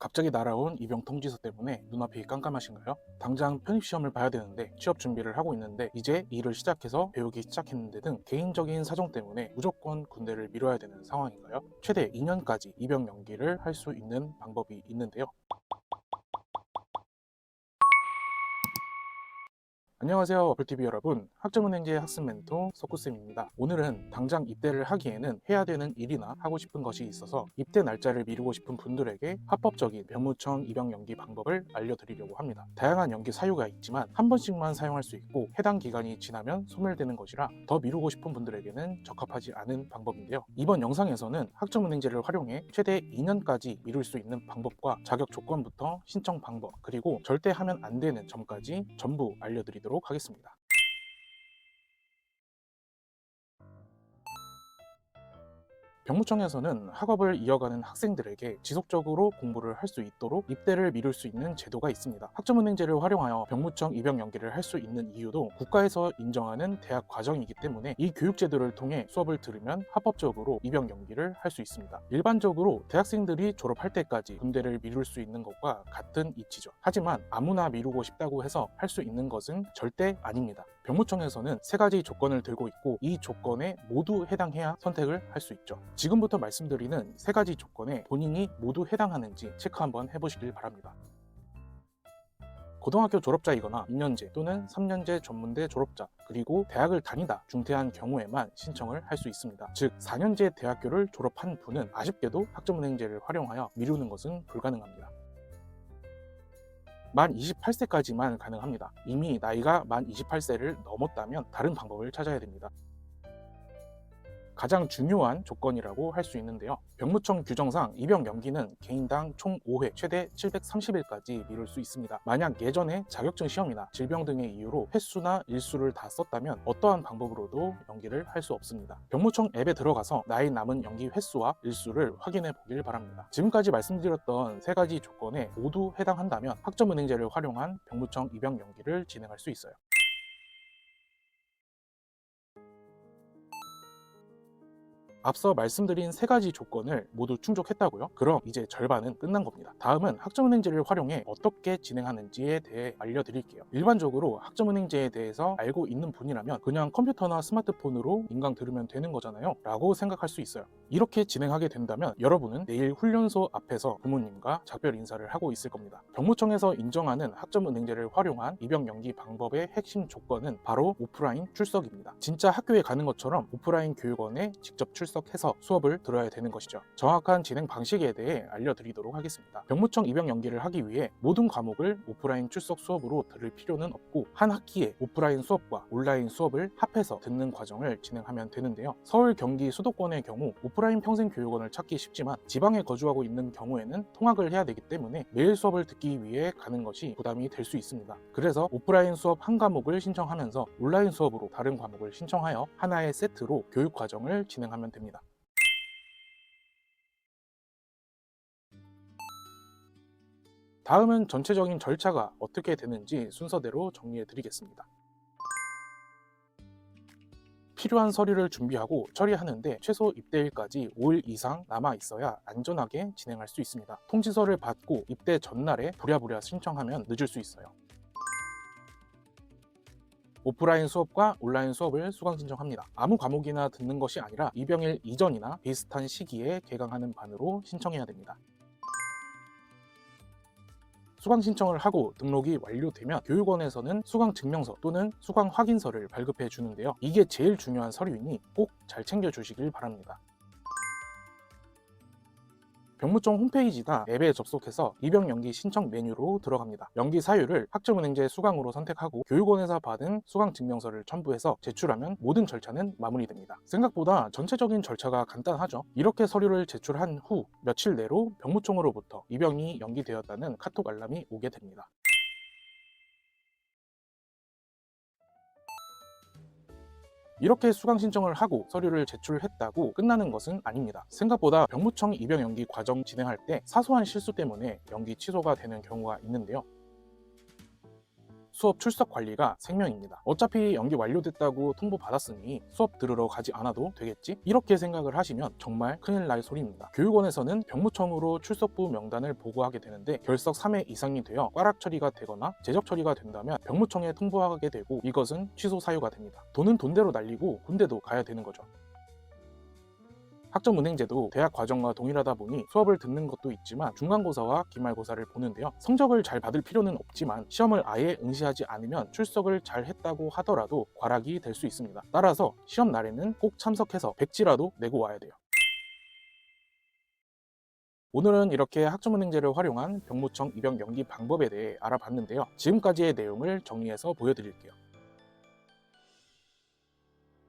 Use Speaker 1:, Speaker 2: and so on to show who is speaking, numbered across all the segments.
Speaker 1: 갑자기 날아온 입영 통지서 때문에 눈앞이 깜깜하신가요? 당장 편입시험을 봐야 되는데 취업 준비를 하고 있는데 이제 일을 시작해서 배우기 시작했는데 등 개인적인 사정 때문에 무조건 군대를 미뤄야 되는 상황인가요? 최대 2년까지 입영 연기를 할 수 있는 방법이 있는데요. 안녕하세요, 어플TV 여러분. 학점은행제 학습 멘토 석구쌤입니다. 오늘은 당장 입대를 하기에는 해야 되는 일이나 하고 싶은 것이 있어서 입대 날짜를 미루고 싶은 분들에게 합법적인 병무청 입영 연기 방법을 알려드리려고 합니다. 다양한 연기 사유가 있지만 한 번씩만 사용할 수 있고 해당 기간이 지나면 소멸되는 것이라 더 미루고 싶은 분들에게는 적합하지 않은 방법인데요. 이번 영상에서는 학점은행제를 활용해 최대 2년까지 미룰 수 있는 방법과 자격 조건부터 신청 방법, 그리고 절대 하면 안 되는 점까지 전부 알려드리도록 하겠습니다. 병무청에서는 학업을 이어가는 학생들에게 지속적으로 공부를 할 수 있도록 입대를 미룰 수 있는 제도가 있습니다. 학점은행제를 활용하여 병무청 입영 연기를 할 수 있는 이유도 국가에서 인정하는 대학 과정이기 때문에 이 교육제도를 통해 수업을 들으면 합법적으로 입영 연기를 할 수 있습니다. 일반적으로 대학생들이 졸업할 때까지 군대를 미룰 수 있는 것과 같은 이치죠. 하지만 아무나 미루고 싶다고 해서 할 수 있는 것은 절대 아닙니다. 병무청에서는 세 가지 조건을 들고 있고 이 조건에 모두 해당해야 선택을 할 수 있죠. 지금부터 말씀드리는 세 가지 조건에 본인이 모두 해당하는지 체크 한번 해보시길 바랍니다. 고등학교 졸업자이거나 2년제 또는 3년제 전문대 졸업자, 그리고 대학을 다니다 중퇴한 경우에만 신청을 할 수 있습니다. 즉 4년제 대학교를 졸업한 분은 아쉽게도 학점은행제를 활용하여 미루는 것은 불가능합니다. 만 28세까지만 가능합니다. 이미 나이가 만 28세를 넘었다면 다른 방법을 찾아야 됩니다. 가장 중요한 조건이라고 할 수 있는데요. 병무청 규정상 입영 연기는 개인당 총 5회 최대 730일까지 미룰 수 있습니다. 만약 예전에 자격증 시험이나 질병 등의 이유로 횟수나 일수를 다 썼다면 어떠한 방법으로도 연기를 할 수 없습니다. 병무청 앱에 들어가서 나의 남은 연기 횟수와 일수를 확인해 보길 바랍니다. 지금까지 말씀드렸던 세 가지 조건에 모두 해당한다면 학점은행제를 활용한 병무청 입영 연기를 진행할 수 있어요. 앞서 말씀드린 세 가지 조건을 모두 충족했다고요? 그럼 이제 절반은 끝난 겁니다. 다음은 학점은행제를 활용해 어떻게 진행하는지에 대해 알려드릴게요. 일반적으로 학점은행제에 대해서 알고 있는 분이라면 그냥 컴퓨터나 스마트폰으로 인강 들으면 되는 거잖아요 라고 생각할 수 있어요. 이렇게 진행하게 된다면 여러분은 내일 훈련소 앞에서 부모님과 작별 인사를 하고 있을 겁니다. 병무청에서 인정하는 학점은행제를 활용한 입영 연기 방법의 핵심 조건은 바로 오프라인 출석입니다. 진짜 학교에 가는 것처럼 오프라인 교육원에 직접 출석해서 수업을 들어야 되는 것이죠. 정확한 진행 방식에 대해 알려드리도록 하겠습니다. 병무청 입영 연기를 하기 위해 모든 과목을 오프라인 출석 수업으로 들을 필요는 없고 한 학기에 오프라인 수업과 온라인 수업을 합해서 듣는 과정을 진행하면 되는데요. 서울, 경기, 수도권의 경우 오프라인 평생교육원을 찾기 쉽지만 지방에 거주하고 있는 경우에는 통학을 해야 되기 때문에 매일 수업을 듣기 위해 가는 것이 부담이 될 수 있습니다. 그래서 오프라인 수업 한 과목을 신청하면서 온라인 수업으로 다른 과목을 신청하여 하나의 세트로 교육 과정을 진행하면 됩니다. 다음은 전체적인 절차가 어떻게 되는지 순서대로 정리해 드리겠습니다. 필요한 서류를 준비하고 처리하는데 최소 입대일까지 5일 이상 남아 있어야 안전하게 진행할 수 있습니다. 통지서를 받고 입대 전날에 부랴부랴 신청하면 늦을 수 있어요. 오프라인 수업과 온라인 수업을 수강 신청합니다. 아무 과목이나 듣는 것이 아니라 입영일 이전이나 비슷한 시기에 개강하는 반으로 신청해야 됩니다. 수강 신청을 하고 등록이 완료되면 교육원에서는 수강 증명서 또는 수강 확인서를 발급해 주는데요. 이게 제일 중요한 서류이니 꼭 잘 챙겨 주시길 바랍니다. 병무청 홈페이지나 앱에 접속해서 입영 연기 신청 메뉴로 들어갑니다. 연기 사유를 학점은행제 수강으로 선택하고 교육원에서 받은 수강 증명서를 첨부해서 제출하면 모든 절차는 마무리됩니다. 생각보다 전체적인 절차가 간단하죠. 이렇게 서류를 제출한 후 며칠 내로 병무청으로부터 입영이 연기되었다는 카톡 알람이 오게 됩니다. 이렇게 수강 신청을 하고 서류를 제출했다고 끝나는 것은 아닙니다. 생각보다 병무청 입영 연기 과정 진행할 때 사소한 실수 때문에 연기 취소가 되는 경우가 있는데요. 수업 출석 관리가 생명입니다. 어차피 연기 완료됐다고 통보 받았으니 수업 들으러 가지 않아도 되겠지? 이렇게 생각을 하시면 정말 큰일 날 소리입니다. 교육원에서는 병무청으로 출석부 명단을 보고하게 되는데 결석 3회 이상이 되어 꽈락 처리가 되거나 제적 처리가 된다면 병무청에 통보하게 되고 이것은 취소 사유가 됩니다. 돈은 돈대로 날리고 군대도 가야 되는 거죠. 학점은행제도 대학 과정과 동일하다 보니 수업을 듣는 것도 있지만 중간고사와 기말고사를 보는데요. 성적을 잘 받을 필요는 없지만 시험을 아예 응시하지 않으면 출석을 잘 했다고 하더라도 과락이 될 수 있습니다. 따라서 시험 날에는 꼭 참석해서 백지라도 내고 와야 돼요. 오늘은 이렇게 학점은행제를 활용한 병무청 입영 연기 방법에 대해 알아봤는데요. 지금까지의 내용을 정리해서 보여드릴게요.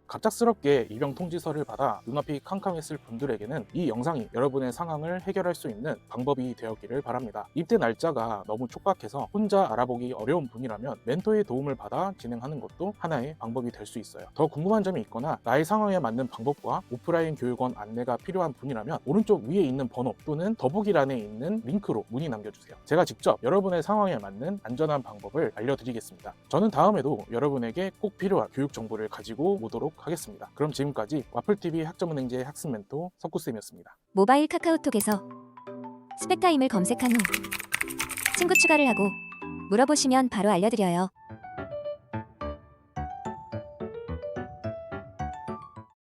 Speaker 1: 갑작스럽게 입영 통지서를 받아 눈앞이 캄캄했을 분들에게는 이 영상이 여러분의 상황을 해결할 수 있는 방법이 되었기를 바랍니다. 입대 날짜가 너무 촉박해서 혼자 알아보기 어려운 분이라면 멘토의 도움을 받아 진행하는 것도 하나의 방법이 될 수 있어요. 더 궁금한 점이 있거나 나의 상황에 맞는 방법과 오프라인 교육원 안내가 필요한 분이라면 오른쪽 위에 있는 번호 또는 더보기란에 있는 링크로 문의 남겨주세요. 제가 직접 여러분의 상황에 맞는 안전한 방법을 알려드리겠습니다. 저는 다음에도 여러분에게 꼭 필요한 교육 정보를 가지고 오도록 하겠습니다. 그럼 지금까지 와플TV 학점은행제 학습 멘토 석구쌤이었습니다.
Speaker 2: 모바일 카카오톡에서 스펙타임을 검색한 후 친구 추가를 하고 물어보시면 바로 알려드려요.